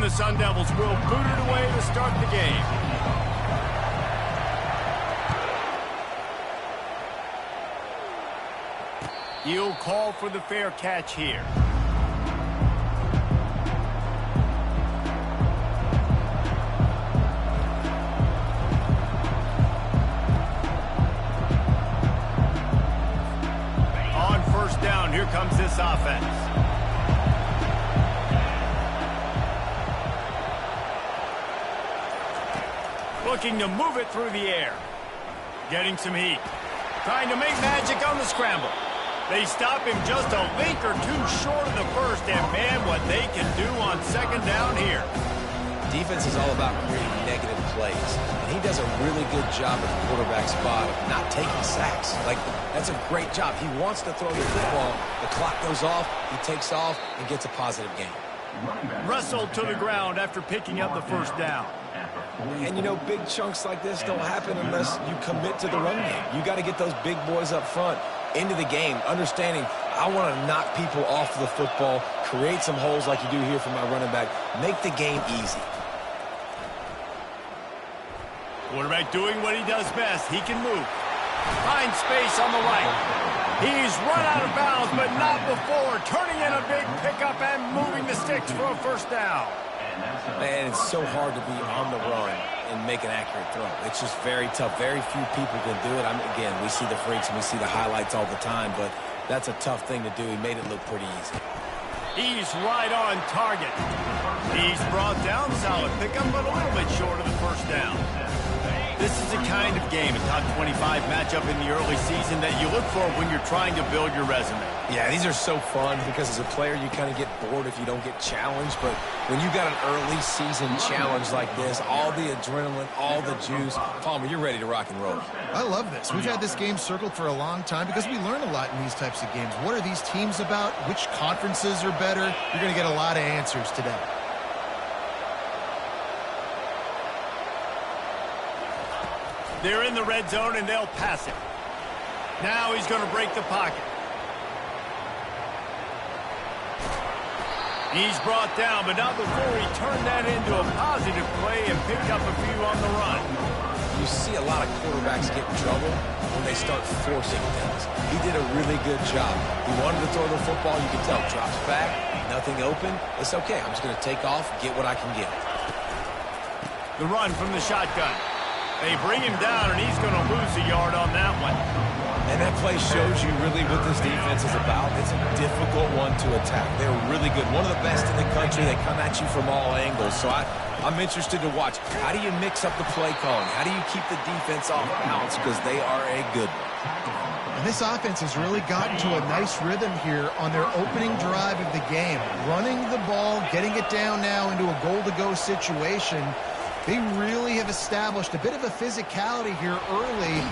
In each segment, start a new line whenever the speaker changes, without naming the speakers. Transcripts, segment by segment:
the Sun Devils will boot it away to start the game. He'll call for the fair catch here. On first down, here comes this offense. Looking to move it through the air. Getting some heat. Trying to make magic on the scramble. They stop him just a link or two short of the first, and man, what they can do on second down here.
Defense is all about creating negative plays, and he does a really good job at the quarterback spot of not taking sacks. Like, that's a great job. He wants to throw the football. The clock goes off, he takes off, and gets a positive gain.
Wrestled to the ground after picking up the first down.
And, you know, big chunks like this don't happen unless you commit to the run game. You got to get those big boys up front into the game, understanding I want to knock people off the football, create some holes like you do here for my running back, make the game easy.
Quarterback doing what he does best. He can move. Finds space on the right. He's run out of bounds, but not before. Turning in a big pickup and moving the sticks for a first down.
Man, it's so hard to be on the run and make an accurate throw. It's just very tough. Very few people can do it. Again, we see the freaks and we see the highlights all the time, but that's a tough thing to do. He made it look pretty easy.
He's right on target. He's brought down, solid pickup, but a little bit short of the first down. This is the kind of game, a top 25 matchup in the early season that you look for when you're trying to build your resume.
Yeah, these are so fun because as a player, you kind of get bored if you don't get challenged. But when you got an early season challenge like this, all the adrenaline, all the juice, Palmer, you're ready to rock and roll.
I love this. We've had this game circled for a long time because we learn a lot in these types of games. What are these teams about? Which conferences are better? You're going to get a lot of answers today.
They're in the red zone, and they'll pass it. Now he's going to break the pocket. He's brought down, but not before he turned that into a positive play and picked up a few on the run.
You see a lot of quarterbacks get in trouble when they start forcing things. He did a really good job. He wanted to throw the football. You can tell. Drops back, nothing open. It's okay. I'm just going to take off, get what I can get.
The run from the shotgun. They bring him down, and he's going to lose a yard on that one.
And that play shows you really what this defense is about. It's a difficult one to attack. They're really good. One of the best in the country. They come at you from all angles. So I'm interested to watch. How do you mix up the play calling? How do you keep the defense off balance? Because they are a good one.
And this offense has really gotten to a nice rhythm here on their opening drive of the game. Running the ball, getting it down now into a goal-to-go situation. They really have established a bit of a physicality here early.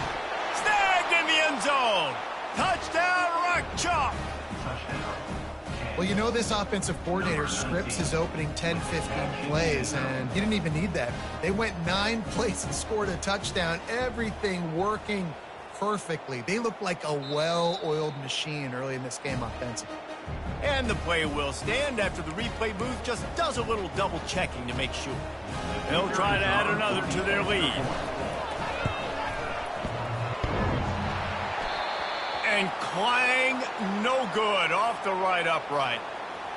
Snagged in the end zone. Touchdown, Rock Chalk.
Well, you know this offensive coordinator scripts his opening 10-15 plays, and he didn't even need that. They went 9 plays and scored a touchdown. Everything working perfectly. They look like a well-oiled machine early in this game offensively.
And the play will stand after the replay booth just does a little double-checking to make sure. They'll try to add another to their lead. And clang, no good, off the right upright.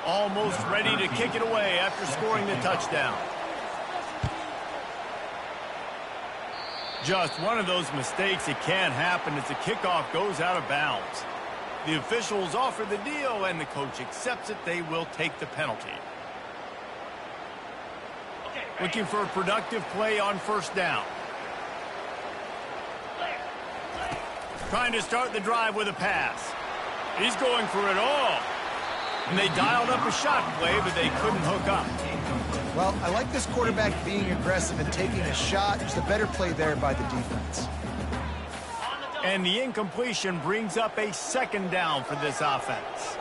Almost ready to kick it away after scoring the touchdown. Just one of those mistakes that can happen as the kickoff goes out of bounds. The officials offer the deal, and the coach accepts it. They will take the penalty. Looking for a productive play on first down. Trying to start the drive with a pass. He's going for it all. And they dialed up a shot play, but they couldn't hook up.
Well, I like this quarterback being aggressive and taking a shot. It's the better play there by the defense.
And the incompletion brings up a second down for this offense.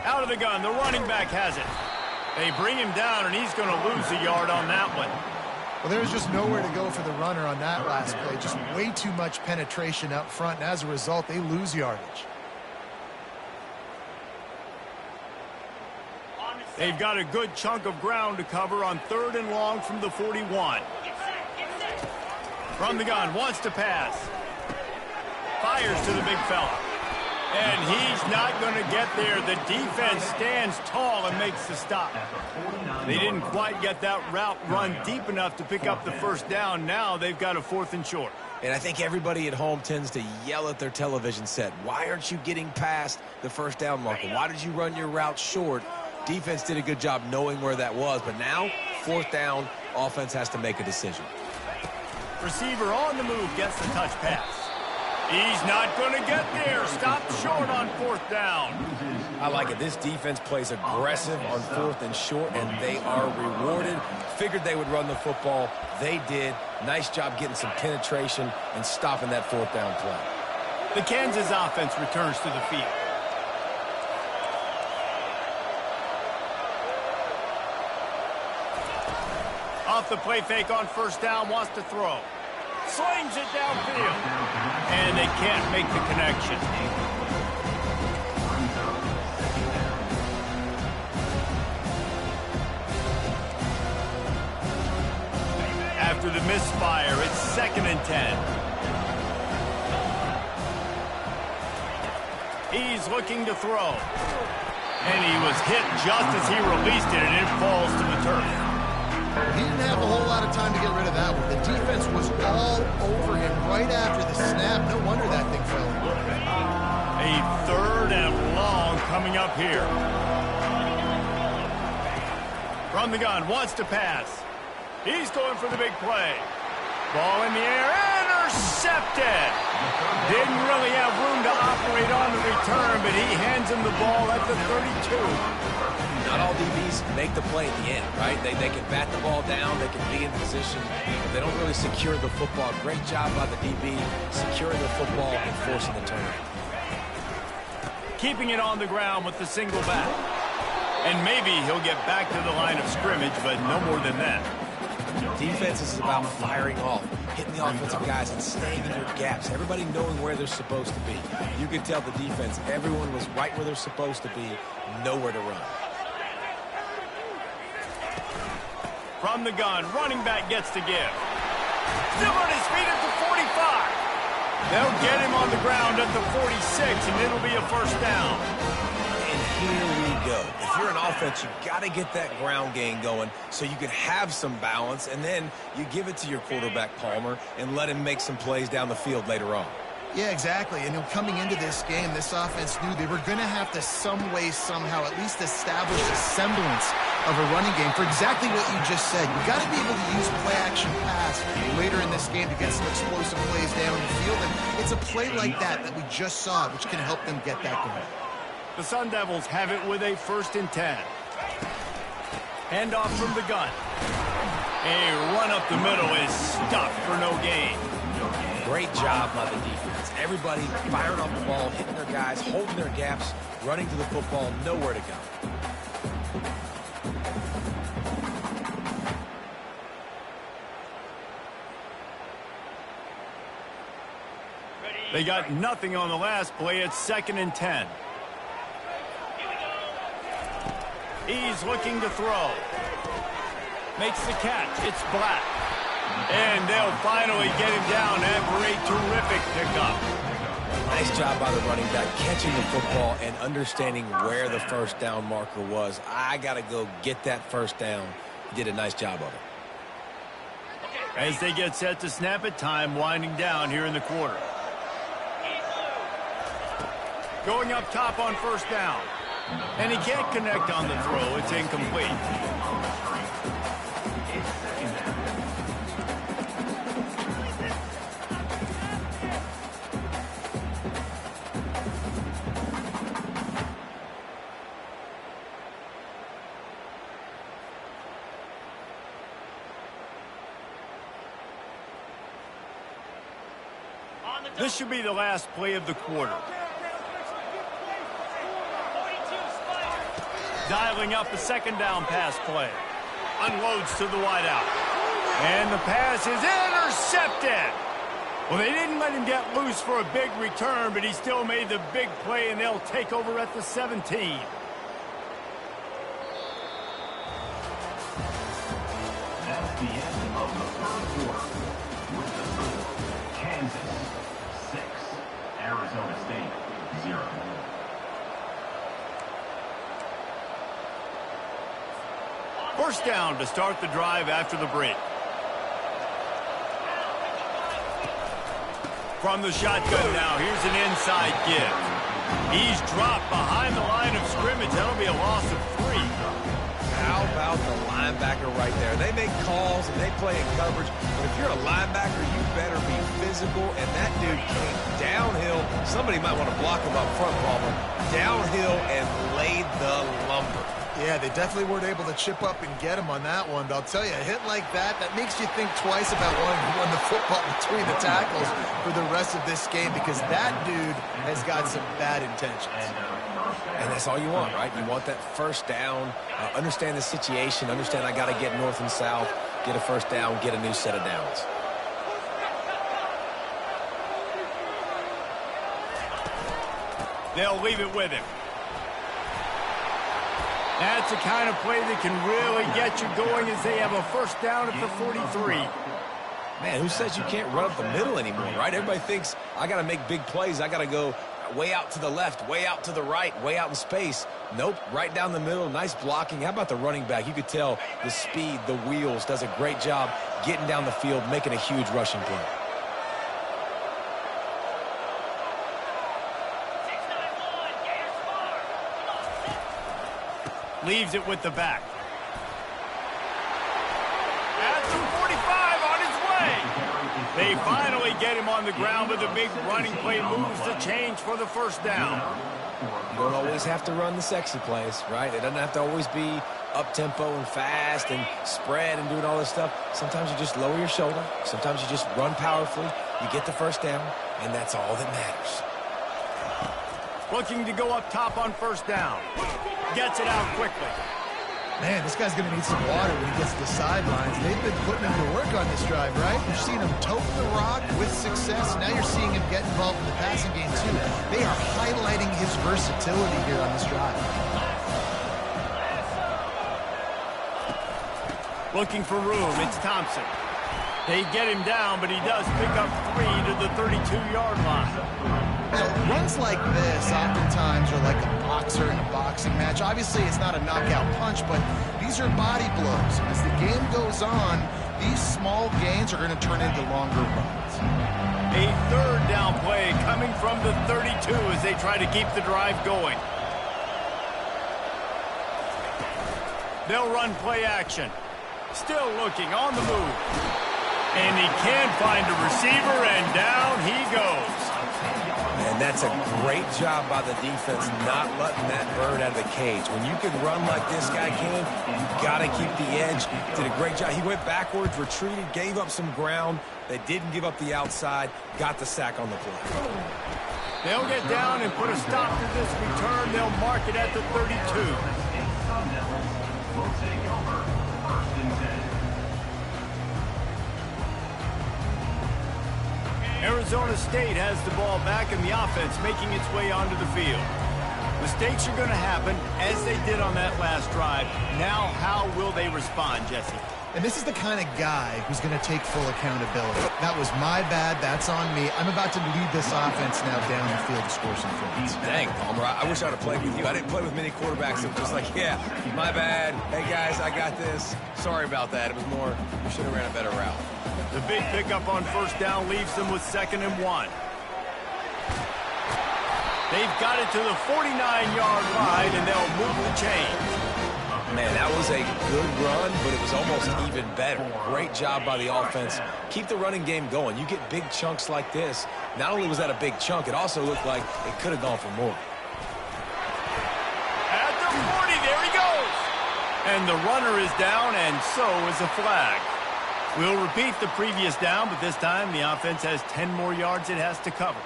Out of the gun, the running back has it. They bring him down, and he's going to lose a yard on that one.
Well, there's just nowhere to go for the runner on that last play. Just way too much penetration up front, and as a result, they lose yardage.
They've got a good chunk of ground to cover on 3rd and long from the 41. From the gun, wants to pass. Fires to the big fella. And he's not going to get there. The defense stands tall and makes the stop. They didn't quite get that route run deep enough to pick up the first down. Now they've got a 4th and short.
And I think everybody at home tends to yell at their television set. Why aren't you getting past the first down marker? Why did you run your route short? Defense did a good job knowing where that was. But now, 4th down, offense has to make a decision.
Receiver on the move gets the touch pass. He's not going to get there. Stopped short on 4th down.
I like it. This defense plays aggressive on 4th and short, and they are rewarded. Figured they would run the football. They did. Nice job getting some penetration and stopping that 4th down play.
The Kansas offense returns to the field. Off the play fake on 1st down, wants to throw. Slings it downfield. And they can't make the connection. After the misfire, it's 2nd and 10. He's looking to throw. And he was hit just as he released it, and it falls to the turf.
He didn't have a whole lot of time to get rid of that one. The defense was all over him right after the snap. No wonder that thing fell.
A 3rd and long coming up here. From the gun, wants to pass. He's going for the big play. Ball in the air, intercepted. Didn't really have room to operate on the return, but he hands him the ball at the 32.
Not all DBs make the play at the end, right? They can bat the ball down, they can be in position, but they don't really secure the football. Great job by the DB securing the football and forcing the turnover.
Keeping it on the ground with the single back. And maybe he'll get back to the line of scrimmage, but no more than that.
Defense is about firing off, hitting the offensive guys and staying in their gaps. Everybody knowing where they're supposed to be. You could tell the defense, everyone was right where they're supposed to be, nowhere to run.
From the gun, running back gets to give. Still on his feet at the 45. They'll get him on the ground at the 46, and it'll be a 1st down.
And here we go. If you're an offense, you've got to get that ground game going so you can have some balance, and then you give it to your quarterback, Palmer, and let him make some plays down the field later on.
Yeah, exactly. And coming into this game, this offense knew they were going to have to some way, somehow, at least establish a semblance of a running game for exactly what you just said. You got to be able to use play-action pass later in this game to get some explosive plays down the field. And it's a play like that we just saw, which can help them get that going.
The Sun Devils have it with a 1st and 10. Handoff from the gun. A run up the middle is stuffed for no gain.
Great job by the defense. Everybody firing off the ball, hitting their guys, holding their gaps, running to the football, nowhere to go.
They got nothing on the last play. It's 2nd and 10. He's looking to throw. Makes the catch. It's Black. And they'll finally get him down after a terrific pickup.
Nice job by the running back, catching the football and understanding where the 1st down marker was. I got to go get that 1st down. He did a nice job of it.
As they get set to snap it, time winding down here in the quarter. Going up top on 1st down. And he can't connect on the throw. It's incomplete. This should be the last play of the quarter. Dialing up the 2nd down pass play. Unloads to the wideout. And the pass is intercepted. Well, they didn't let him get loose for a big return, but he still made the big play, and they'll take over at the 17.
the end of the third quarter. With the score, Kansas 6, Arizona State 0.
First down to start the drive after the break. From the shotgun now, here's an inside give. He's dropped behind the line of scrimmage. That'll be a loss of 3.
How about the linebacker right there? They make calls and they play in coverage, but if you're a linebacker, you better be physical, and that dude came downhill. Somebody might want to block him up front, Palmer. Downhill and laid the lumber.
Yeah, they definitely weren't able to chip up and get him on that one. But I'll tell you, a hit like that, that makes you think twice about wanting to run the football between the tackles for the rest of this game, because that dude has got some bad intentions.
And that's all you want, right? You want that first down, understand the situation, understand I got to get north and south, get a first down, get a new set of downs.
They'll leave it with him. That's the kind of play that can really get you going as they have a first down at the 43.
Man, who says you can't run up the middle anymore, right? Everybody thinks I got to make big plays. I got to go way out to the left, way out to the right, way out in space. Nope, right down the middle, nice blocking. How about the running back? You could tell the speed, the wheels, does a great job getting down the field, making a huge rushing play.
Leaves it with the back. At the 45 on his way. They finally get him on the ground, but the big running play moves the change for the first down.
You don't always have to run the sexy plays, right? It doesn't have to always be up-tempo and fast and spread and doing all this stuff. Sometimes you just lower your shoulder. Sometimes you just run powerfully. You get the first down, and that's all that matters.
Looking to go up top on first down. Gets it out quickly.
Man, this guy's going to need some water when he gets to the sidelines. They've been putting him to work on this drive, right? You've seen him tote the rock with success. Now you're seeing him get involved in the passing game, too. They are highlighting his versatility here on this drive.
Looking for room. It's Thompson. They get him down, but he does pick up 3 to the 32-yard line.
Runs like this oftentimes are like a boxer in a boxing match. Obviously, it's not a knockout punch, but these are body blows. As the game goes on, these small gains are going to turn into longer runs.
A third down play coming from the 32 as they try to keep the drive going. They'll run play action. Still looking on the move. And he can find a receiver, and down he goes.
And that's a great job by the defense not letting that bird out of the cage. When you can run like this guy can, you got to keep the edge. Did a great job. He went backwards, retreated, gave up some ground. They didn't give up the outside, got the sack on the play.
They'll get down and put a stop to this return. They'll mark it at the 32.
Will take over first and 10.
Arizona State has the ball back and the offense making its way onto the field. Mistakes are going to happen as they did on that last drive. Now, how will they respond, Jesse?
And this is the kind of guy who's going to take full accountability. That was my bad. That's on me. I'm about to lead this offense now down the field to score some points.
Dang, Palmer, I wish I would have played with you. I didn't play with many quarterbacks that were just like, yeah, my bad. Hey, guys, I got this. Sorry about that. It was more, we should have ran a better route.
The big pickup on first down leaves them with 2nd and 1. They've got it to the 49-yard line, and they'll move the chains.
Man, that was a good run, but it was almost even better. Great job by the offense. Keep the running game going. You get big chunks like this. Not only was that a big chunk, it also looked like it could have gone for more.
At the 40, there he goes. And the runner is down, and so is a flag. We'll repeat the previous down, but this time the offense has 10 more yards it has to cover.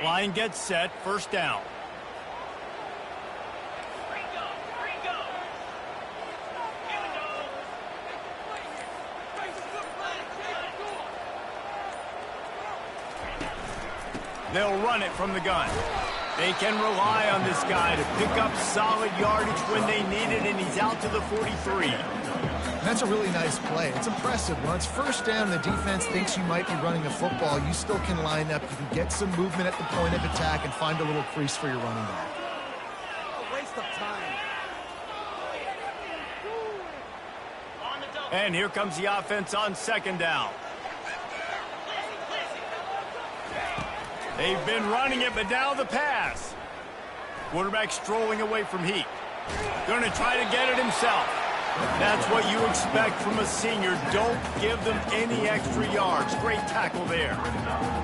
Line gets set, first down. They'll run it from the gun. They can rely on this guy to pick up solid yardage when they need it, and he's out to the 43.
That's a really nice play. It's impressive. When it's first down, the defense thinks you might be running the football. You still can line up. You can get some movement at the point of attack and find a little crease for your running back.
A waste of time.
And here comes the offense on second down. They've been running it, but now the pass. Quarterback strolling away from heat. Going to try to get it himself. That's what you expect from a senior. Don't give them any extra yards. Great tackle there.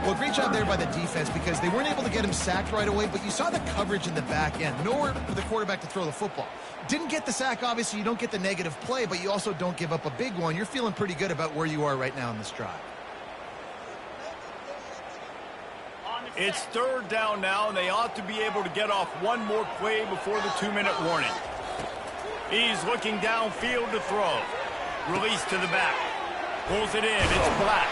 Well, great job there by the defense because they weren't able to get him sacked right away, but you saw the coverage in the back end. Nowhere for the quarterback to throw the football. Didn't get the sack, obviously. You don't get the negative play, but you also don't give up a big one. You're feeling pretty good about where you are right now in this drive.
It's third down now, and they ought to be able to get off one more play before the 2-minute warning. He's looking downfield to throw. Release to the back. Pulls it in. It's Black.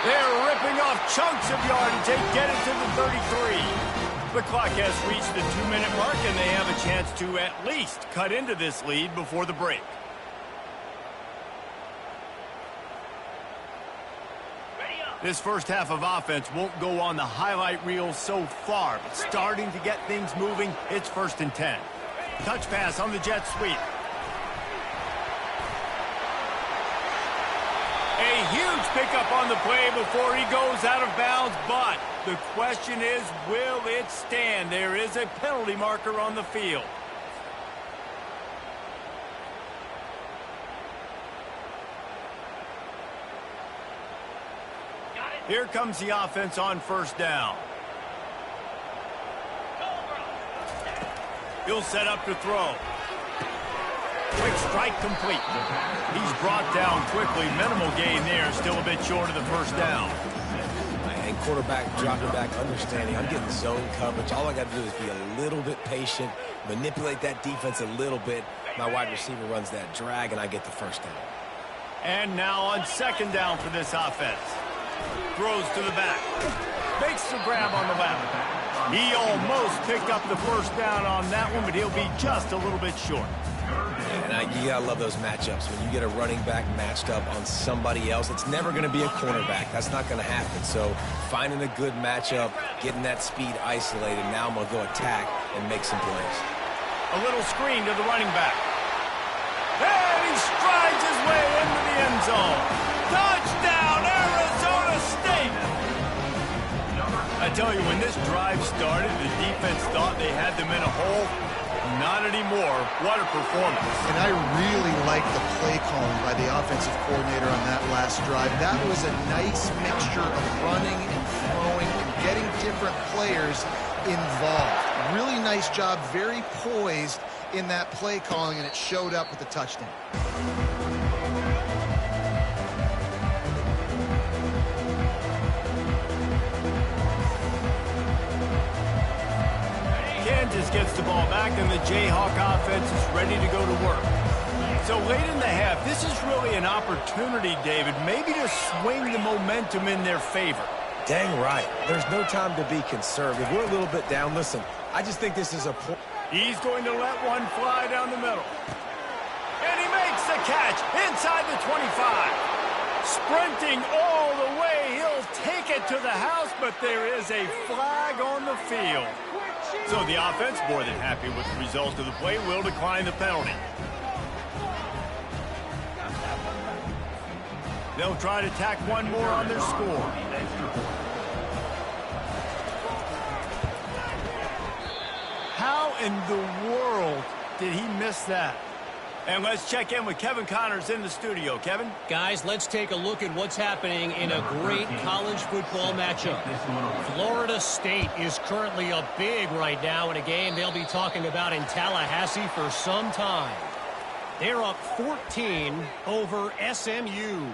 They're ripping off chunks of yardage. They get it to the 33. The clock has reached the 2-minute mark, and they have a chance to at least cut into this lead before the break. This first half of offense won't go on the highlight reel so far, but starting to get things moving, it's 1st and 10. Touch pass on the jet sweep. A huge pickup on the play before he goes out of bounds, but the question is, will it stand? There is a penalty marker on the field. Here comes the offense on first down. He'll set up to throw. Quick strike complete. He's brought down quickly. Minimal gain there. Still a bit short of the first down.
And quarterback dropping back, understanding I'm getting zone coverage. All I got to do is be a little bit patient, manipulate that defense a little bit. My wide receiver runs that drag, and I get the first down.
And now on second down for this offense. Throws to the back. Makes the grab on the left. He almost picked up the first down on that one, but he'll be just a little bit short.
And you got to love those matchups. When you get a running back matched up on somebody else, it's never going to be a cornerback. That's not going to happen. So finding a good matchup, getting that speed isolated, now I'm going to go attack and make some plays.
A little screen to the running back. And he strides his way into the end zone. Touchdown, Arizona State! I tell you, when this drive started, the defense thought they had them in a hole. Not anymore. What a performance.
And I really like the play calling by the offensive coordinator on that last drive. That was a nice mixture of running and throwing and getting different players involved. Really nice job, very poised in that play calling, and it showed up with the touchdown.
Kansas gets the ball back, and the Jayhawk offense is ready to go to work. So late in the half, this is really an opportunity, David, maybe to swing the momentum in their favor.
Dang right. There's no time to be conservative. We're a little bit down. Listen, I just think this is a point.
He's going to let one fly down the middle. And he makes the catch inside the 25. Sprinting all the way. He'll take it to the house, but there is a flag on the field. So the offense, more than happy with the result of the play, will decline the penalty. They'll try to tack one more on their score. How in the world did he miss that? And let's check in with Kevin Connors in the studio. Kevin?
Guys, let's take a look at what's happening in a great college football matchup. Florida State is currently up big right now in a game they'll be talking about in Tallahassee for some time. They're up 14 over SMU.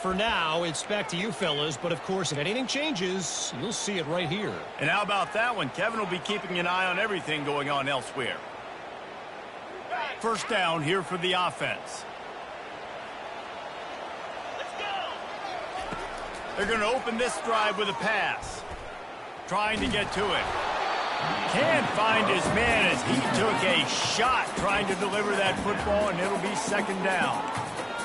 For now, it's back to you fellas, but of course, if anything changes, you'll see it right here.
And how about that one? Kevin will be keeping an eye on everything going on elsewhere. First down here for the offense. They're going to open this drive with a pass. trying to get to it. Can't find his man as he took a shot trying to deliver that football, and it'll be second down.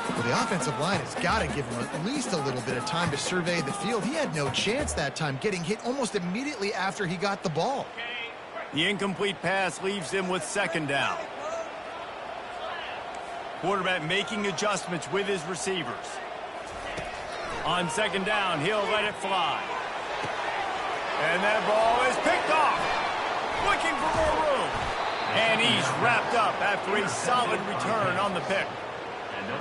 Well, the offensive line has got to give him at least a little bit of time to survey the field. He had no chance that time, getting hit almost immediately after he got the ball.
The incomplete pass leaves him with second down. Quarterback making adjustments with his receivers. On second down, he'll let it fly. And that ball is picked off. Looking for more room. And he's wrapped up after a solid return on the pick.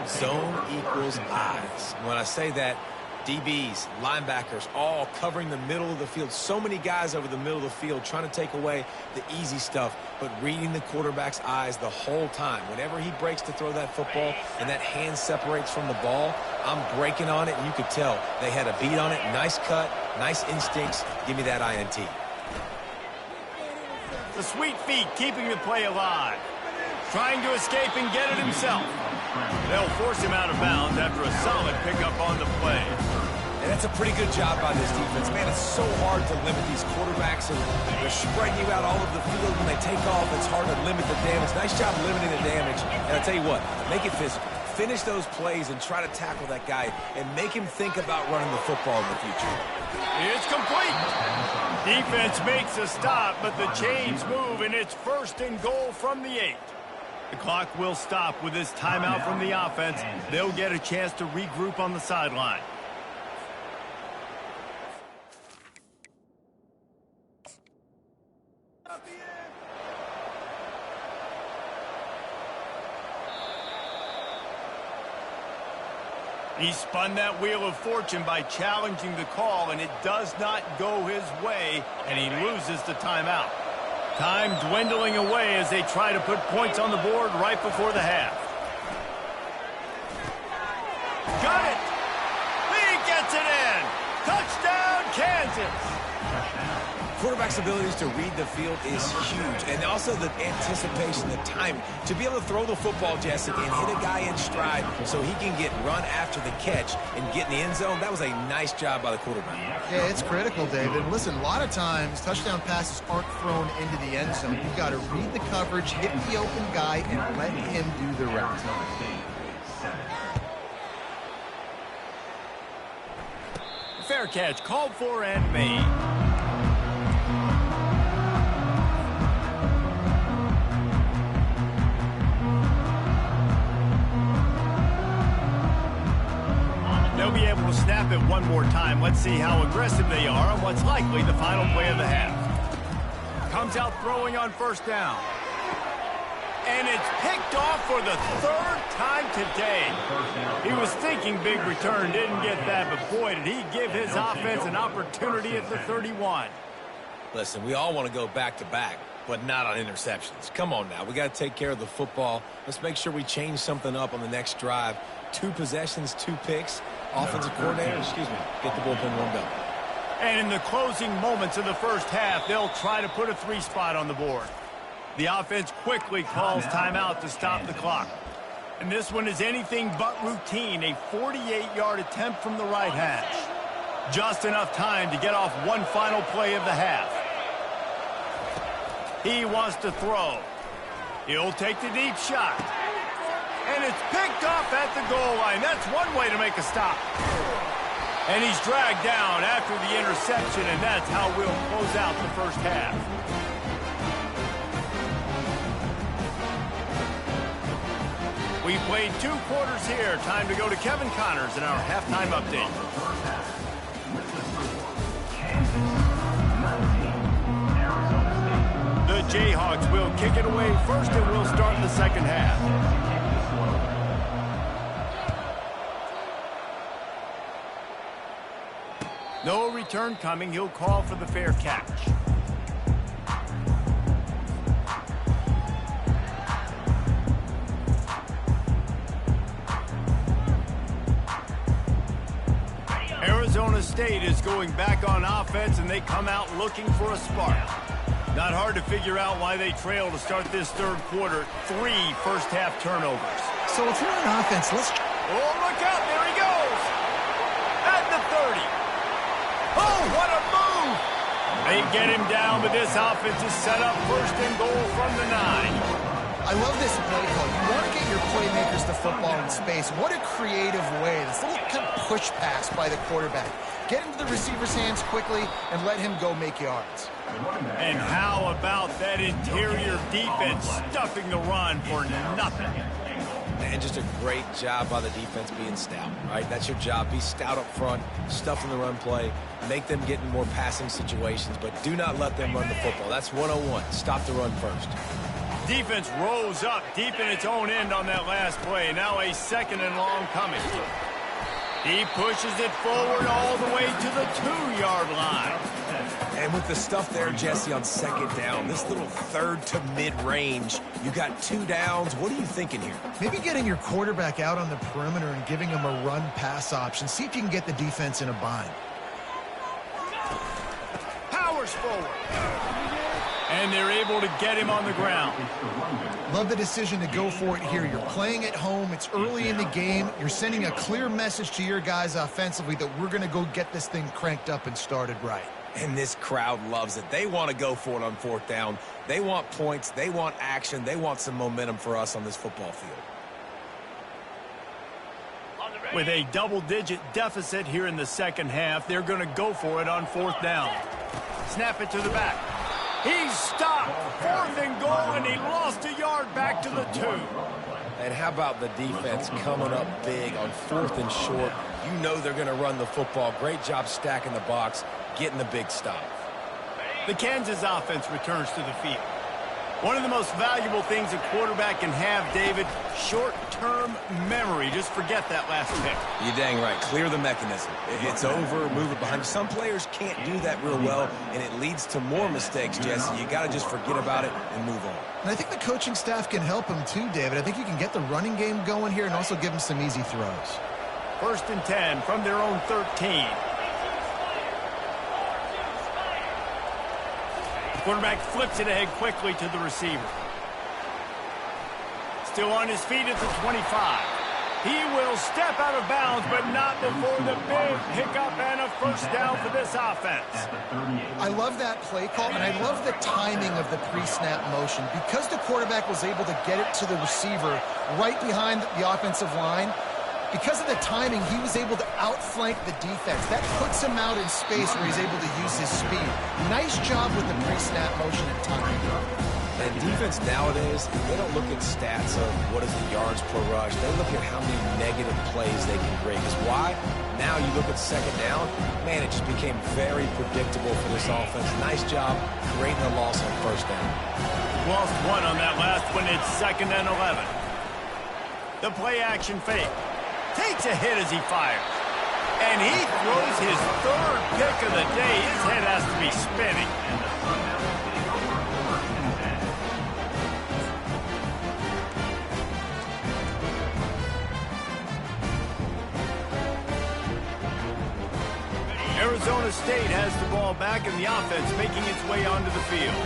Zone equals eyes. When I say that, DBs, linebackers, all covering the middle of the field. So many guys over the middle of the field trying to take away the easy stuff, but reading the quarterback's eyes the whole time. Whenever he breaks to throw that football and that hand separates from the ball, I'm breaking on it, and you could tell they had a beat on it. Nice cut, nice instincts. Give me that INT.
The sweet feet keeping the play alive. Trying to escape and get it himself. They'll force him out of bounds after a solid pickup on the play.
And that's a pretty good job by this defense. Man, it's so hard to limit these quarterbacks, and they're spreading you out all over the field. When they take off, it's hard to limit the damage. Nice job limiting the damage. And I'll tell you what, make it physical. Finish those plays and try to tackle that guy and make him think about running the football in the future.
It's complete. Defense makes a stop, but the chains move, and it's first and goal from the 8. The clock will stop with this timeout from the offense. They'll get a chance to regroup on the sideline. He spun that wheel of fortune by challenging the call, and it does not go his way, and he loses the timeout. Time dwindling away as they try to put points on the board right before the half. Got it! He gets it in! Touchdown, Kansas!
Quarterback's abilities to read the field is huge, and also the anticipation, the timing. To be able to throw the football, Jesse, and hit a guy in stride so he can get run after the catch and get in the end zone, that was a nice job by the quarterback.
Yeah, it's critical, David. Listen, a lot of times touchdown passes aren't thrown into the end zone. You've got to read the coverage, hit the open guy, and let him do the rest.
Fair catch called for and made. They'll be able to snap it one more time. Let's see how aggressive they are on what's likely the final play of the half. Comes out throwing on first down. And it's picked off for the third time today. He was thinking big return, didn't get that, but boy, did he give his offense an opportunity at the 31.
Listen, we all want to go back-to-back, but not on interceptions. Come on now. We got to take care of the football. Let's make sure we change something up on the next drive. 2 possessions, 2 picks. Offensive coordinator, get the bullpen warmed up.
And in the closing moments of the first half, they'll try to put a 3 spot on the board. The offense quickly calls timeout to stop the clock. And this one is anything but routine, a 48-yard attempt from the right hash. Just enough time to get off one final play of the half. He wants to throw. He'll take the deep shot. And it's picked off at the goal line. That's one way to make a stop. And he's dragged down after the interception, and that's how we'll close out the first half. We played 2 quarters here. Time to go to Kevin Connors in our halftime update. The Jayhawks will kick it away first, and we'll start the second half. No return coming. He'll call for the fair catch. Arizona State is going back on offense, and they come out looking for a spark. Not hard to figure out why they trail to start this third quarter. 3 first-half turnovers.
So if you're on offense, let's...
Oh, look out. There he goes. At the 30. Oh, what a move. They get him down, but this offense is set up first and goal from the 9.
I love this play call. You want to get your playmakers the football in space. What a creative way. This little kind of push pass by the quarterback. Get into the receiver's hands quickly and let him go make yards.
And how about that interior defense stuffing the run for nothing?
And just a great job by the defense being stout, right? That's your job. Be stout up front, stuff in the run play, make them get in more passing situations, but do not let them run the football. That's 101. Stop the run first.
Defense rose up deep in its own end on that last play. Now a 2nd and long coming. He pushes it forward all the way to the 2-yard line.
And with the stuff there, Jesse, on 2nd down, this little 3rd to mid-range, you got 2 downs. What are you thinking here?
Maybe getting your quarterback out on the perimeter and giving him a run-pass option. See if you can get the defense in a bind.
Powers forward. And they're able to get him on the ground.
Love the decision to go for it here. You're playing at home. It's early in the game. You're sending a clear message to your guys offensively that we're going to go get this thing cranked up and started right.
And this crowd loves it. They want to go for it on 4th down. They want points. They want action. They want some momentum for us on this football field.
With a double-digit deficit here in the 2nd half, they're going to go for it on 4th down. Snap it to the back. He's stopped. 4th and goal, and he lost a yard back to the 2.
And how about the defense coming up big on 4th and short? You know they're going to run the football. Great job stacking the box, getting the big stop.
The Kansas offense returns to the field. One of the most valuable things a quarterback can have, David, short-term memory. Just forget that last pick.
You're dang right. Clear the mechanism. It's over, move it behind you. Some players can't do that real well, and it leads to more mistakes, Jesse. You got to just forget about it and move on.
And I think the coaching staff can help him too, David. I think you can get the running game going here and also give him some easy throws.
1st and 10 from their own 13. Quarterback flips it ahead quickly to the receiver. Still on his feet at the 25. He will step out of bounds, but not before the big pickup and a 1st down for this offense.
I love that play call, and I love the timing of the pre-snap motion. Because the quarterback was able to get it to the receiver right behind the offensive line, because of the timing, he was able to outflank the defense. That puts him out in space where he's able to use his speed. Nice job with the pre-snap motion and timing.
And defense nowadays, they don't look at stats of what is the yards per rush. They look at how many negative plays they can create. Because why? Now you look at 2nd down, man, it just became very predictable for this offense. Nice job creating a loss on 1st down.
Lost 1 on that last one. It's 2nd and 11. The play action fake. Takes a hit as he fires. And he throws his 3rd pick of the day. His head has to be spinning. Arizona State has the ball back and the offense making its way onto the field.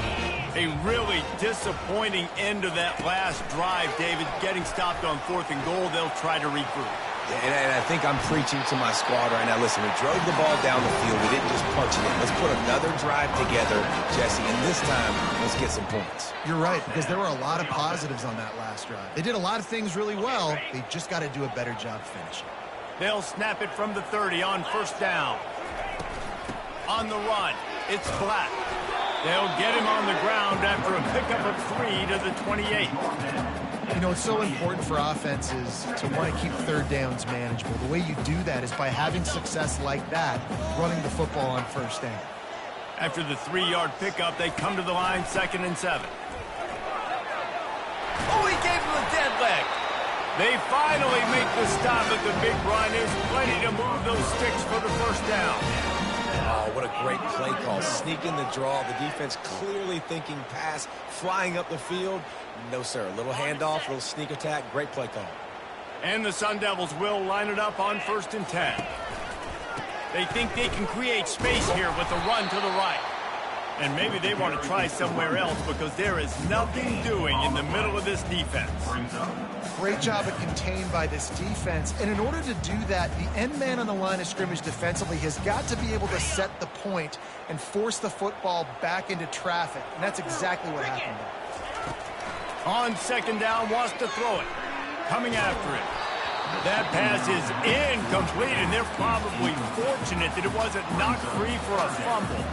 A really disappointing end of that last drive, David. Getting stopped on 4th and goal, they'll try to regroup.
And I think I'm preaching to my squad right now. Listen, we drove the ball down the field. We didn't just punch it in. Let's put another drive together, Jesse, and this time, let's get some points.
You're right, because there were a lot of positives on that last drive. They did a lot of things really well. They just got to do a better job finishing.
They'll snap it from the 30 on 1st down. On the run, it's Black. They'll get him on the ground after a pickup of 3 to the 28.
You know, it's so important for offenses to want to keep 3rd downs manageable. The way you do that is by having success like that, running the football on 1st down.
After the 3-yard pickup, they come to the line, 2nd and 7. Oh, he gave him a dead leg. They finally make the stop at the big run. There's plenty to move those sticks for the 1st down.
Oh, what a great play call. Sneaking the draw. The defense clearly thinking pass, flying up the field. No, sir. A little handoff, a little sneak attack. Great play call.
And the Sun Devils will line it up on 1st and 10. They think they can create space here with the run to the right. And maybe they want to try somewhere else because there is nothing doing in the middle of this defense.
Great job of contained by this defense. And in order to do that, the end man on the line of scrimmage defensively has got to be able to set the point and force the football back into traffic. And that's exactly what happened there.
On second down, wants to throw it. Coming after it. That pass is incomplete, and they're probably fortunate that it wasn't knocked free for a fumble.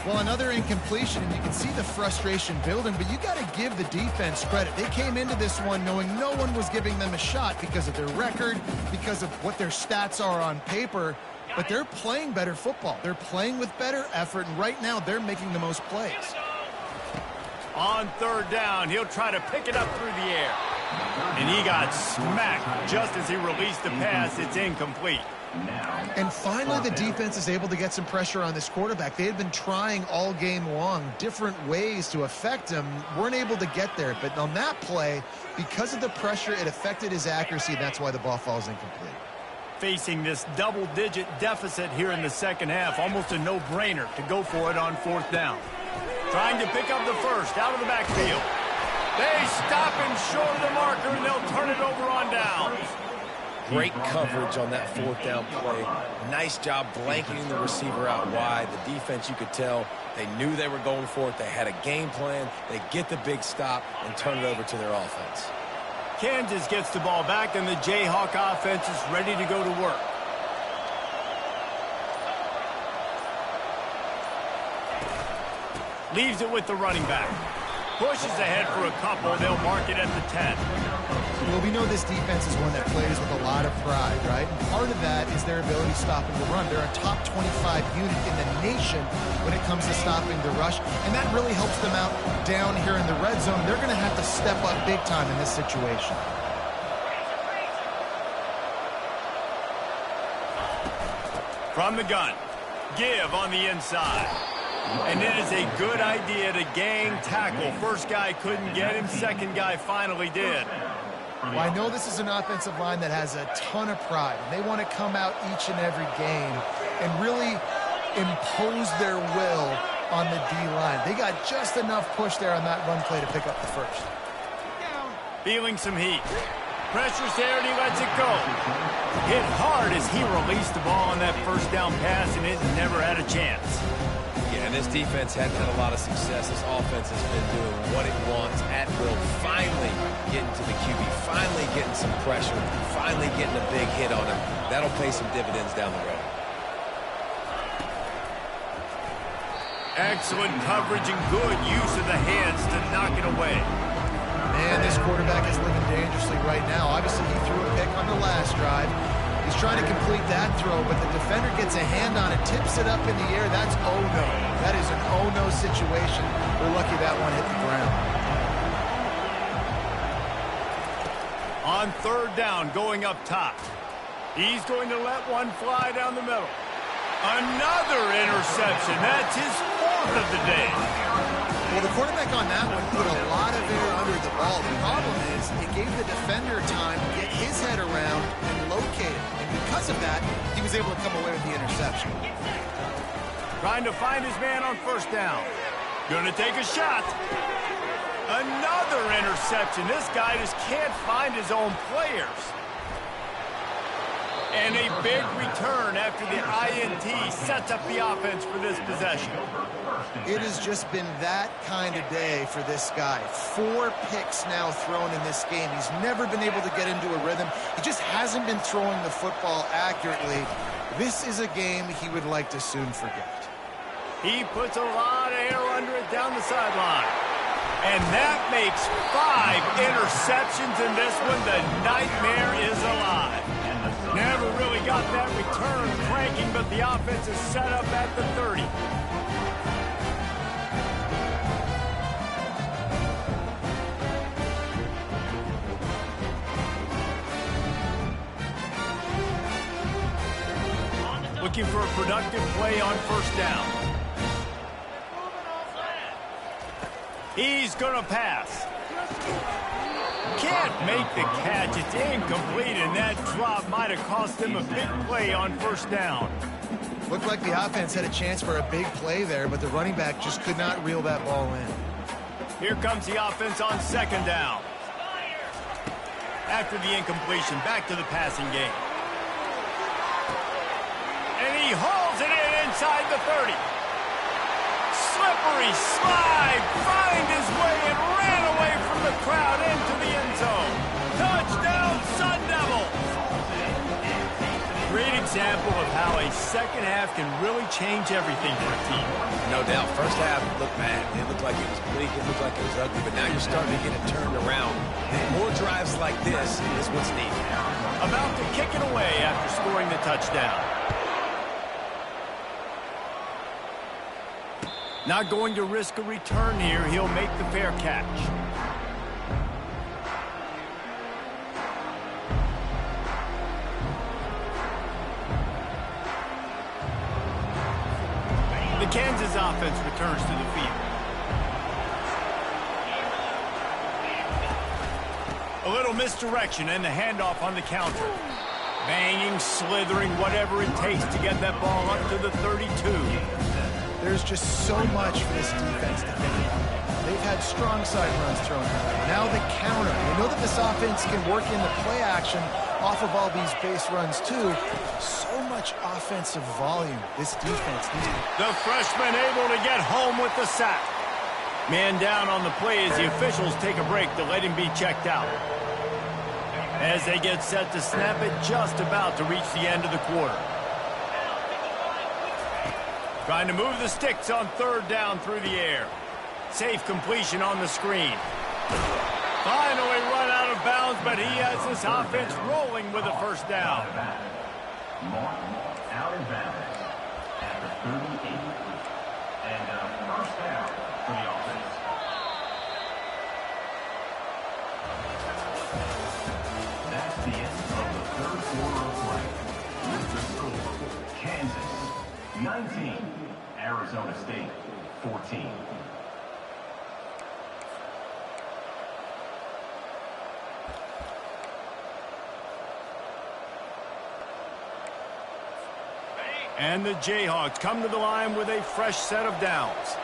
Well, another incompletion, and you can see the frustration building, but you got to give the defense credit. They came into this one knowing no one was giving them a shot because of their record, because of what their stats are on paper, but they're playing better football. They're playing with better effort, and right now they're making the most plays.
On third down, he'll try to pick it up through the air. And he got smacked just as he released the pass. It's incomplete.
And finally, the defense is able to get some pressure on this quarterback. They had been trying all game long different ways to affect him, weren't able to get there. But on that play, because of the pressure, it affected his accuracy, and that's why the ball falls incomplete.
Facing this double-digit deficit here in the second half, almost a no-brainer to go for it on fourth down. Trying to pick up the first out of the backfield. They stop him short of the marker, and they'll turn it over on down.
Great coverage on that fourth down play. Nice job blanketing the receiver out wide. The defense, you could tell, they knew they were going for it. They had a game plan. They get the big stop and turn it over to their offense.
Kansas gets the ball back, and the Jayhawk offense is ready to go to work. Leaves it with the running back. Pushes ahead for a couple. They'll mark it at the 10.
Well, we know this defense is one that plays with a lot of pride, right? And part of that is their ability stopping the run. They're a top 25 unit in the nation when it comes to stopping the rush, and that really helps them out down here in the red zone. They're going to have to step up big time in this situation.
From the gun. Give on the inside. And it is a good idea to gang tackle. First guy couldn't get him. Second guy finally did.
Well, I know this is an offensive line that has a ton of pride. They want to come out each and every game and really impose their will on the D-line. They got just enough push there on that run play to pick up the first.
Feeling some heat. Pressure's there, and he lets it go. Hit hard as he released the ball on that first down pass, and it never had a chance.
Yeah, and this defense hadn't had a lot of success. This offense has been doing what it wants at will. Finally getting to the QB, finally getting some pressure, finally getting a big hit on him. That'll pay some dividends down the road.
Excellent coverage and good use of the hands to knock it away.
Man, this quarterback is living dangerously right now. Obviously, he threw a pick on the last drive. He's trying to complete that throw, but the defender gets a hand on it, tips it up in the air. That's oh-no. That is an oh-no situation. We're lucky that one hit the ground.
On third down, going up top. He's going to let one fly down the middle. Another interception. That's his fourth of the day.
Well, the quarterback on that one put a lot of air under the ball. The problem is it gave the defender time to get his head around and locate it. And because of that, he was able to come away with the interception.
Trying to find his man on first down. Gonna take a shot. Another interception. This guy just can't find his own players. And a big return after the INT sets up the offense for this possession.
It has just been that kind of day for this guy. 4 picks now thrown in this game. He's never been able to get into a rhythm. He just hasn't been throwing the football accurately. This is a game he would like to soon forget.
He puts a lot of air under it down the sideline. And that makes 5 interceptions in this one. The nightmare is alive. Never really got that return cranking, but the offense is set up at the 30. Looking for a productive play on first down. He's going to pass. Can't make the catch. It's incomplete, and that drop might have cost him a big play on first down.
Looked like the offense had a chance for a big play there, but the running back just could not reel that ball in.
Here comes the offense on second down. After the incompletion, back to the passing game. And he hauls it in inside the 30. Slippery slide, find his way and ran away from the crowd into the end zone. Touchdown, Sun Devils! Great example of how a second half can really change everything for a team.
No doubt. First half looked bad. It looked like it was bleak. It looked like it was ugly. But now you're starting to get it turned around. More drives like this is what's needed.
About to kick it away after scoring the touchdown. Not going to risk a return here. He'll make the fair catch. The Kansas offense returns to the field. A little misdirection and the handoff on the counter. Banging, slithering, whatever it takes to get that ball up to the 32.
There's just so much for this defense to think about. They've had strong side runs thrown out. Now the counter. We know that this offense can work in the play action off of all these base runs too. So much offensive volume this defense needs.
The freshman able to get home with the sack. Man down on the play as the officials take a break to let him be checked out. As they get set to snap it, just about to reach the end of the quarter. Trying to move the sticks on third down through the air. Safe completion on the screen. Finally run out of bounds, but he has this offense rolling with a first down.
Martin out of bounds at the 38. And a first down for the offense. That's the end of the third quarter of play. With the score, Kansas 19, Arizona State 14.
And the Jayhawks come to the line with a fresh set of downs.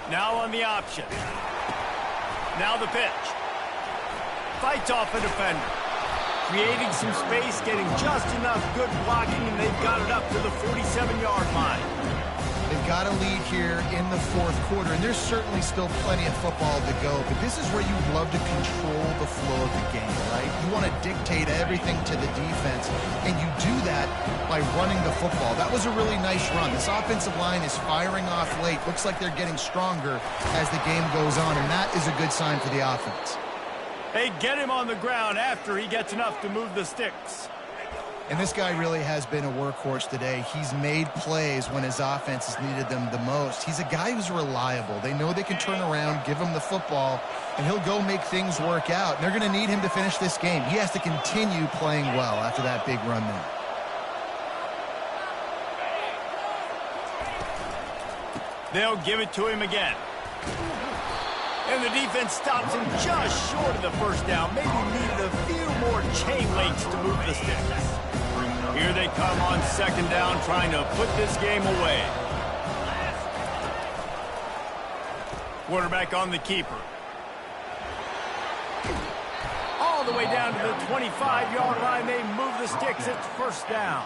Now on the option. Now the pitch. Fights off a defender. Creating some space, getting just enough good blocking, and they've got it up to the 47-yard line.
They've got a lead here in the fourth quarter, and there's certainly still plenty of football to go, but this is where you love to control the flow of the game, right? You want to dictate everything to the defense, and you do that by running the football. That was a really nice run. This offensive line is firing off late. Looks like they're getting stronger as the game goes on, and that is a good sign for the offense.
They get him on the ground after he gets enough to move the sticks.
And this guy really has been a workhorse today. He's made plays when his offense has needed them the most. He's a guy who's reliable. They know they can turn around, give him the football, and he'll go make things work out. And they're going to need him to finish this game. He has to continue playing well after that big run there.
They'll give it to him again. And the defense stops him just short of the first down. Maybe needed a few more chain links to move the sticks. Here they come on second down, trying to put this game away. Quarterback on the keeper. All the way down to the 25-yard line. They move the sticks. It's first down.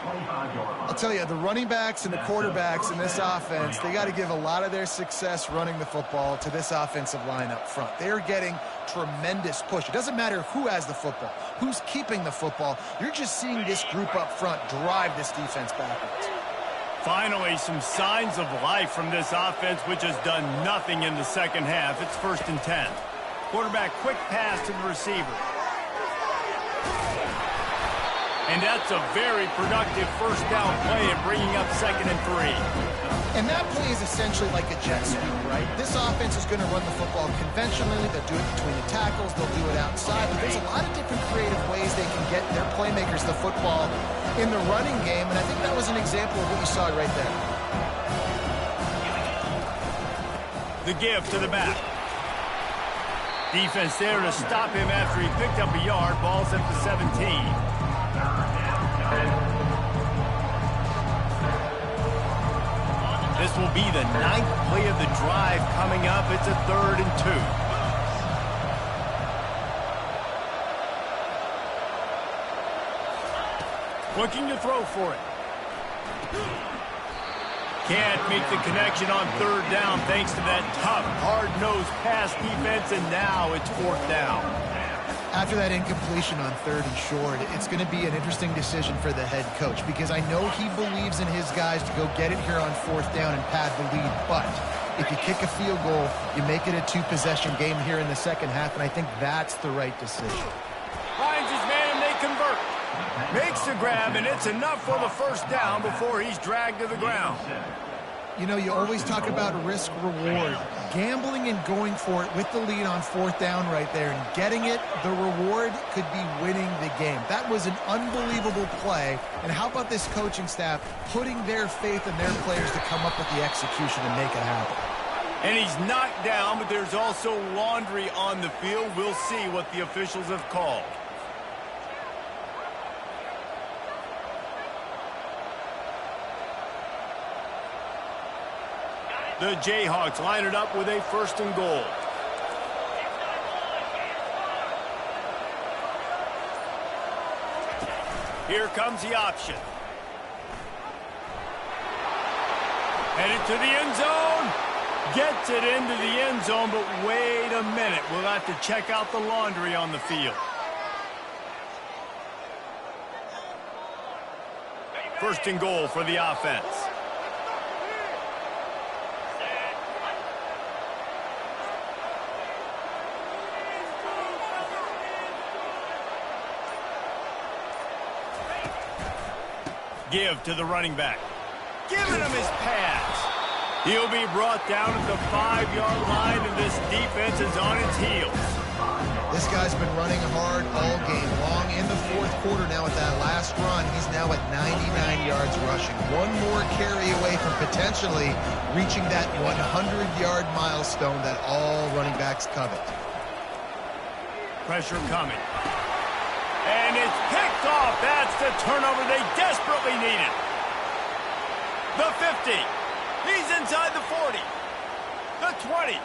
I'll tell you, the running backs and the quarterbacks in this offense, they got to give a lot of their success running the football to this offensive line up front. They're getting tremendous push. It doesn't matter who has the football, who's keeping the football. You're just seeing this group up front drive this defense backwards.
Finally, some signs of life from this offense, which has done nothing in the second half. It's 1st and 10. Quarterback, quick pass to the receiver. And that's a very productive first down play and bringing up 2nd and 3.
And that play is essentially like a jet sweep, right? This offense is going to run the football conventionally. They'll do it between the tackles. They'll do it outside. But there's a lot of different creative ways they can get their playmakers the football in the running game. And I think that was an example of what you saw right there.
The give to the back. Defense there to stop him after he picked up a yard. Ball's at the 17. This will be the 9th play of the drive coming up. It's a 3rd and 2. Looking to throw for it. Can't make the connection on 3rd down thanks to that tough, hard-nosed pass defense, and now it's 4th down.
After that incompletion on 3rd and short, it's going to be an interesting decision for the head coach because I know he believes in his guys to go get it here on 4th down and pad the lead, but if you kick a field goal, you make it a 2-possession game here in the second half, and I think that's the right decision.
Finds his man, and they convert. Makes the grab, and it's enough for the 1st down before he's dragged to the ground.
You know, you always talk about risk-reward. Gambling and going for it with the lead on 4th down right there and getting it, the reward could be winning the game. That was an unbelievable play. And how about this coaching staff putting their faith in their players to come up with the execution and make it happen?
And he's knocked down, but there's also laundry on the field. We'll see what the officials have called. The Jayhawks line it up with a 1st and goal. Here comes the option. Headed to the end zone. Gets it into the end zone, but wait a minute. We'll have to check out the laundry on the field. 1st and goal for the offense. Give to the running back. Giving him his pass. He'll be brought down at the 5-yard line, and this defense is on its heels.
This guy's been running hard all game long. In the 4th quarter now with that last run, he's now at 99 yards rushing. One more carry away from potentially reaching that 100-yard milestone that all running backs covet.
Pressure coming. And it's picked off. That's the turnover they desperately needed. The 50. He's inside the 40. The 20.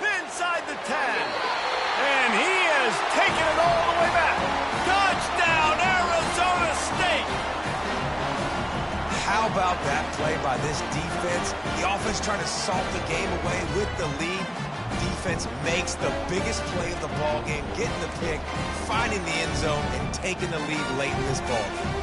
Inside the 10. And he has taken it all the way back. Touchdown, Arizona State.
How about that play by this defense? The offense trying to salt the game away with the lead. Defense makes the biggest play of the ball game, getting the pick, finding the end zone, and taking the lead late in this ball game.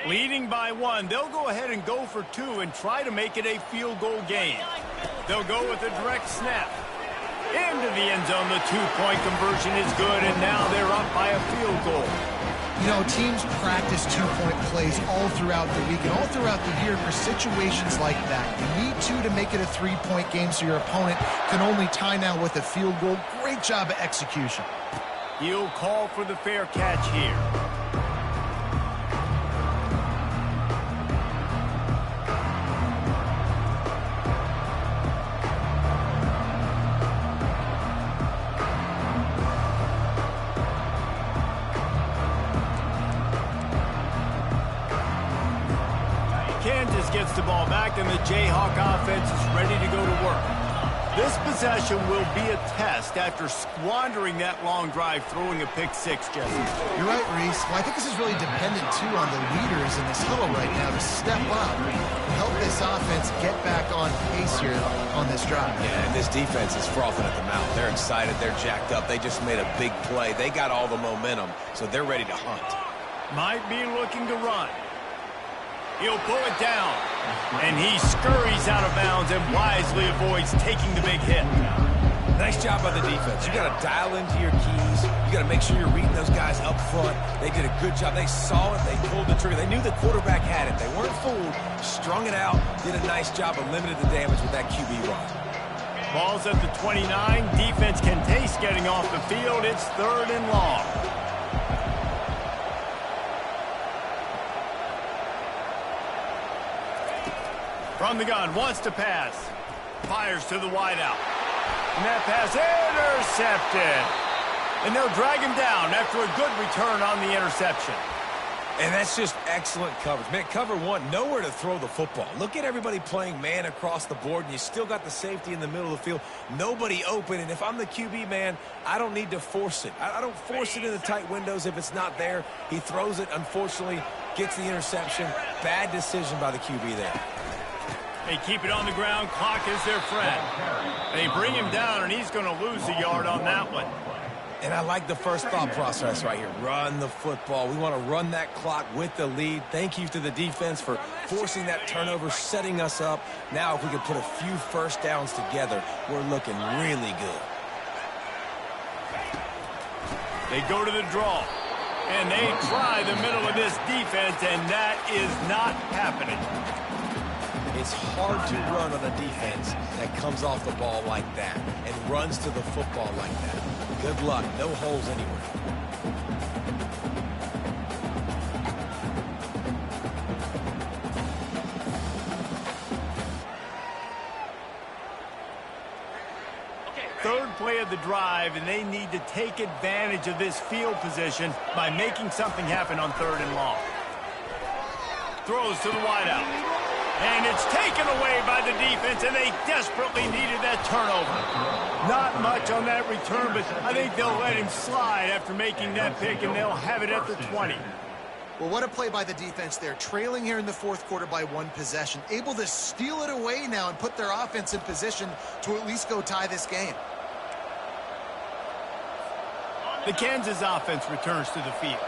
Leading by 1, they'll go ahead and go for 2 and try to make it a field goal game. They'll go with a direct snap. Into the end zone, the 2-point conversion is good, and now they're up by a field goal.
You know, teams practice 2-point plays all throughout the week and all throughout the year for situations like that. You need 2 to make it a 3-point game so your opponent can only tie now with a field goal. Great job of execution.
He'll call for the fair catch here. Kansas gets the ball back, and the Jayhawk offense is ready to go to work. This possession will be a test after squandering that long drive, throwing a pick 6, Jesse.
You're right, Reese. Well, I think this is really dependent, too, on the leaders in this huddle right now to step up and help this offense get back on pace here on this drive.
Yeah, and this defense is frothing at the mouth. They're excited. They're jacked up. They just made a big play. They got all the momentum, so they're ready to hunt.
Might be looking to run. He'll pull it down, and he scurries out of bounds and wisely avoids taking the big hit.
Nice job by the defense. You got to dial into your keys. You got to make sure you're reading those guys up front. They did a good job. They saw it. They pulled the trigger. They knew the quarterback had it. They weren't fooled. Strung it out. Did a nice job of limiting the damage with that QB run.
Ball's at the 29. Defense can taste getting off the field. It's 3rd and long. From the gun, wants to pass. Fires to the wideout. And that pass intercepted. And they'll drag him down after a good return on the interception.
And that's just excellent coverage. Man, cover one, nowhere to throw the football. Look at everybody playing man across the board, and you still got the safety in the middle of the field. Nobody open, and if I'm the QB, man, I don't need to force it. I don't force it in the tight windows if it's not there. He throws it, unfortunately, gets the interception. Bad decision by the QB there.
They keep it on the ground. Clock is their friend. They bring him down, and he's going to lose a yard on that one.
And I like the first thought process right here. Run the football. We want to run that clock with the lead. Thank you to the defense for forcing that turnover, setting us up. Now if we could put a few first downs together, we're looking really good.
They go to the draw. And they try the middle of this defense, and that is not happening.
It's hard to run on a defense that comes off the ball like that and runs to the football like that. Good luck. No holes anywhere.
Third play of the drive, and they need to take advantage of this field position by making something happen on 3rd and long. Throws to the wideout. And it's taken away by the defense, and they desperately needed that turnover. Not much on that return, but I think they'll let him slide after making that pick, and they'll have it at the 20.
Well, what a play by the defense there. Trailing here in the 4th quarter by 1 possession. Able to steal it away now and put their offense in position to at least go tie this game.
The Kansas offense returns to the field.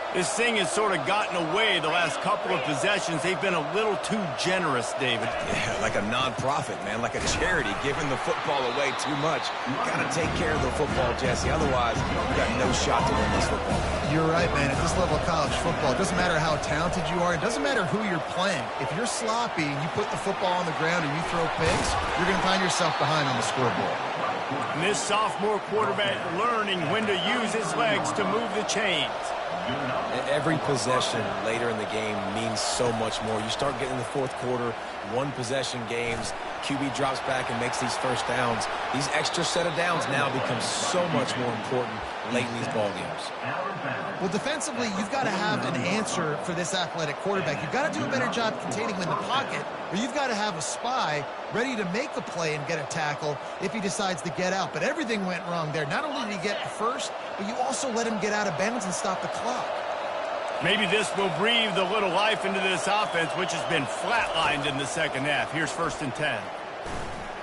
This thing has sort of gotten away the last couple of possessions. They've been a little too generous, David.
Yeah, like a non-profit, man, like a charity, giving the football away too much. You got to take care of the football, Jesse. Otherwise, you got no shot to win this football.
You're right, man. At this level of college football, it doesn't matter how talented you are. It doesn't matter who you're playing. If you're sloppy and you put the football on the ground and you throw picks, you're going to find yourself behind on the scoreboard.
And this sophomore quarterback learning when to use his legs to move the chains.
Every possession later in the game means so much more. You start getting in the 4th quarter, 1 possession games, QB drops back and makes these first downs. These extra set of downs now become so much more important late in these ball games.
Well, defensively, you've got to have an answer for this athletic quarterback. You've got to do a better job containing him in the pocket, or you've got to have a spy ready to make a play and get a tackle if he decides to get out. But everything went wrong there. Not only did he get first, but you also let him get out of bounds and stop the clock.
Maybe this will breathe a little life into this offense, which has been flatlined in the 2nd half. Here's 1st and 10.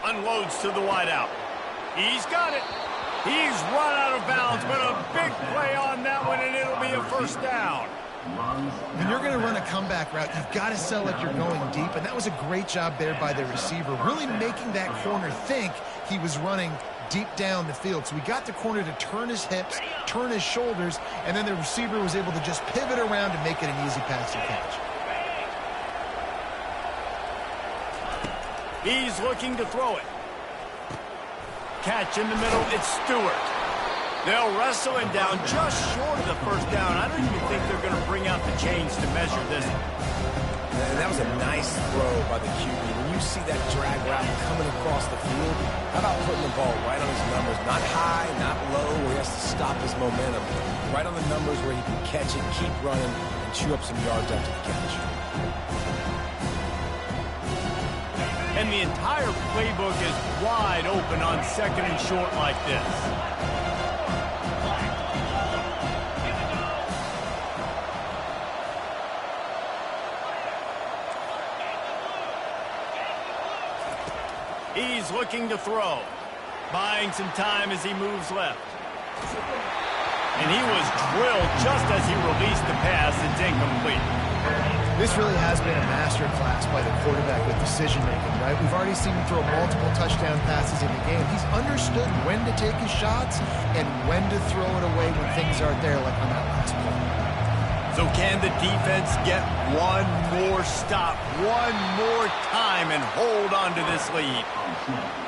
Unloads to the wideout. He's got it. He's run out of bounds, but a big play on that one, and it'll be a first down.
When you're going to run a comeback route, you've got to sell like you're going deep, and that was a great job there by the receiver, really making that corner think he was running deep down the field. So we got the corner to turn his hips, turn his shoulders, and then the receiver was able to just pivot around and make it an easy pass and catch.
He's looking to throw it. Catch in the middle, it's Stewart. They'll wrestle him down just short of the first down. I don't even think they're going to bring out the chains to measure this.
And that was a nice throw by the QB. When you see that drag route coming across the field, how about putting the ball right on his numbers? Not high, not low, where he has to stop his momentum. Right on the numbers where he can catch it, keep running, and chew up some yards after the catch.
And the entire playbook is wide open on 2nd and short like this. He's looking to throw. Buying some time as he moves left. And he was drilled just as he released the pass. It's incomplete.
This really has been a masterclass by the quarterback with decision-making, right? We've already seen him throw multiple touchdown passes in the game. He's understood when to take his shots and when to throw it away when things aren't there, like on that last play.
So can the defense get one more stop, one more time, and hold on to this lead?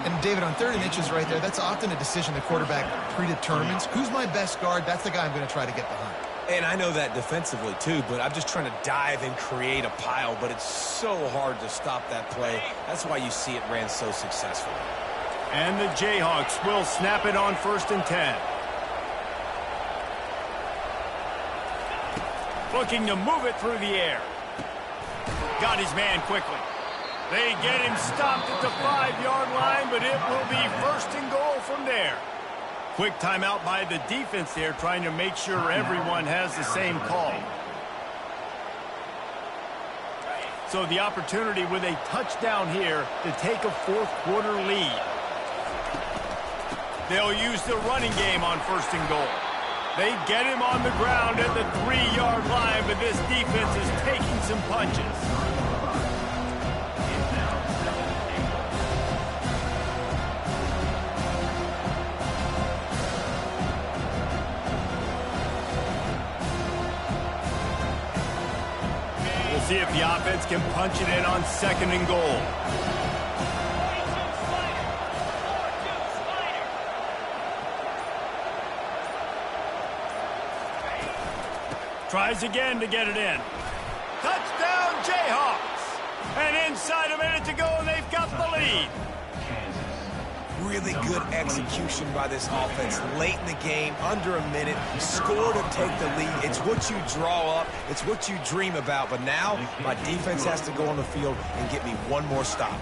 And David, on 3rd and inches right there, that's often a decision the quarterback predetermines. Who's my best guard? That's the guy I'm going to try to get behind.
And I know that defensively, too, but I'm just trying to dive and create a pile, but it's so hard to stop that play. That's why you see it ran so successfully.
And the Jayhawks will snap it on 1st and 10. Looking to move it through the air. Got his man quickly. They get him stopped at the 5-yard line, but it will be 1st and goal from there. Quick timeout by the defense there, trying to make sure everyone has the same call. So the opportunity with a touchdown here to take a 4th quarter lead. They'll use the running game on 1st and goal. They get him on the ground at the 3-yard line, but this defense is taking some punches. See if the offense can punch it in on 2nd and goal. Tries again to get it in. Touchdown, Jayhawks! And inside a minute to go, and they've got the lead.
Really good execution by this offense late in the game, under a minute, score to take the lead. It's what you draw up, it's what you dream about, but now my defense has to go on the field and get me one more stop.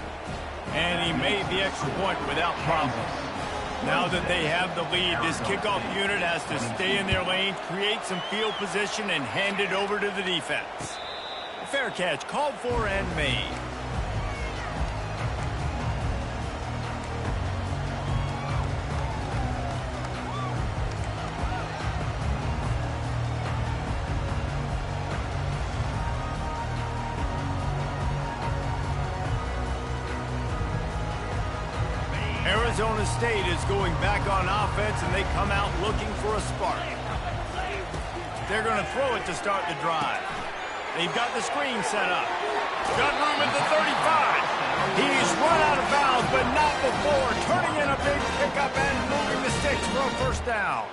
And he made the extra point without problem. Now that they have the lead, this kickoff unit has to stay in their lane, create some field position, and hand it over to the defense. A fair catch called for and made. Arizona State is going back on offense, and they come out looking for a spark. They're going to throw it to start the drive. They've got the screen set up. Got room at the 35. He's run out of bounds, but not before turning in a big pickup and moving the sticks for a 1st down.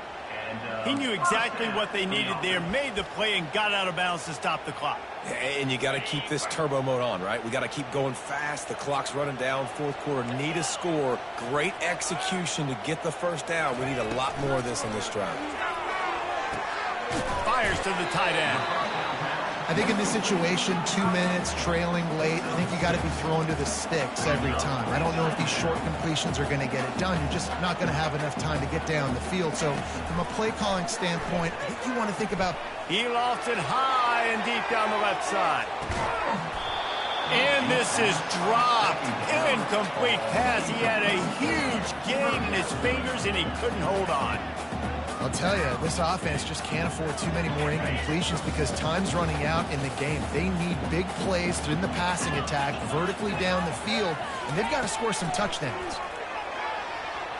He knew exactly what they needed there, made the play, and got out of bounds to stop the clock.
And you got to keep this turbo mode on, right? We got to keep going fast. The clock's running down. 4th quarter, need a score. Great execution to get the 1st down. We need a lot more of this on this drive.
Fires to the tight end.
I think in this situation, 2 minutes, trailing late, I think you got to be throwing to the sticks every time. I don't know if these short completions are going to get it done. You're just not going to have enough time to get down the field. So from a play calling standpoint, I think you want to think about...
He lofts it high and deep down the left side. And this is dropped. Incomplete pass. He had a huge gain in his fingers, and he couldn't hold on.
I'll tell you, this offense just can't afford too many more incompletions because time's running out in the game. They need big plays in the passing attack, vertically down the field, and they've got to score some touchdowns.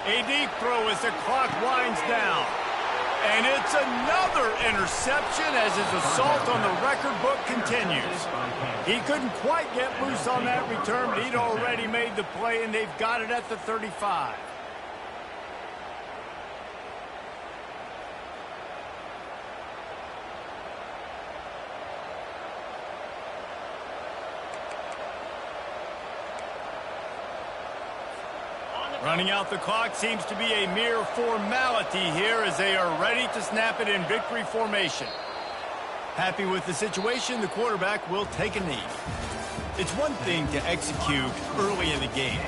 A deep throw as the clock winds down. And it's another interception as his assault on the record book continues. He couldn't quite get loose on that return, but he'd already made the play, and they've got it at the 35. Running out the clock seems to be a mere formality here as they are ready to snap it in victory formation. Happy with the situation, the quarterback will take a knee. It's one thing to execute early in the game.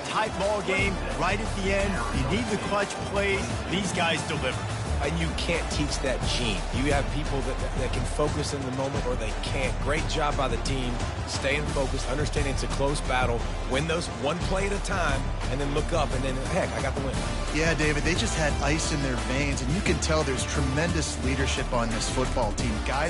Tight ball game, right at the end, you need the clutch plays. These guys deliver.
And you can't teach that gene. You have people that can focus in the moment or they can't. Great job by the team, staying focused, understanding it's a close battle, win those one play at a time, and then look up, and then, heck, I got the win.
Yeah, David, they just had ice in their veins, and you can tell there's tremendous leadership on this football team. Guys